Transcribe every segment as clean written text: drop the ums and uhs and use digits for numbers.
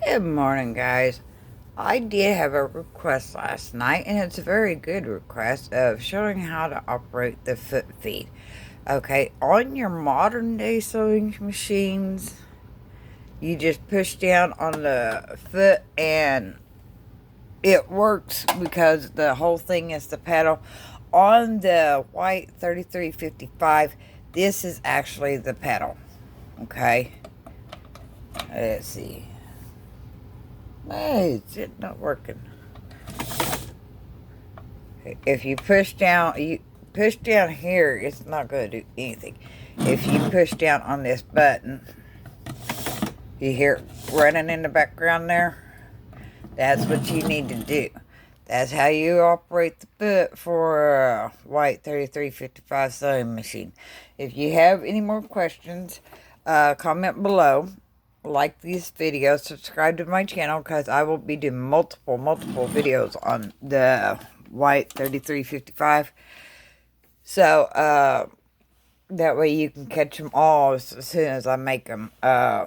Good morning, guys. I did have a request last night, and it's a very good request of showing how to operate the foot feed. Okay, on your modern day sewing machines, you just push down on the foot and it works because the whole thing is the pedal. On the white 3355, this is actually the pedal. Okay, let's see. Hey, it's not working. If you push down here, it's not going to do anything. If you push down on this button, you hear it running in the background there. That's what you need to do. That's how you operate the foot for a white 3355 sewing machine. If you have any more questions, comment below. Like this video, subscribe to my channel because I will be doing multiple videos on the white 3355. So, that way you can catch them all as soon as I make them. I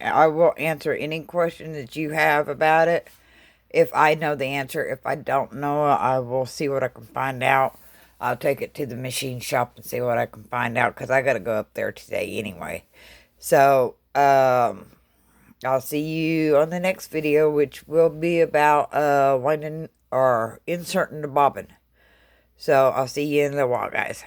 will answer any question that you have about it. If I know the answer, if I don't know, I will see what I can find out. I'll take it to the machine shop and see what I can find out because I got to go up there today anyway. So, I'll see you on the next video, which will be about winding or inserting the bobbin. So I'll see you in a while, guys.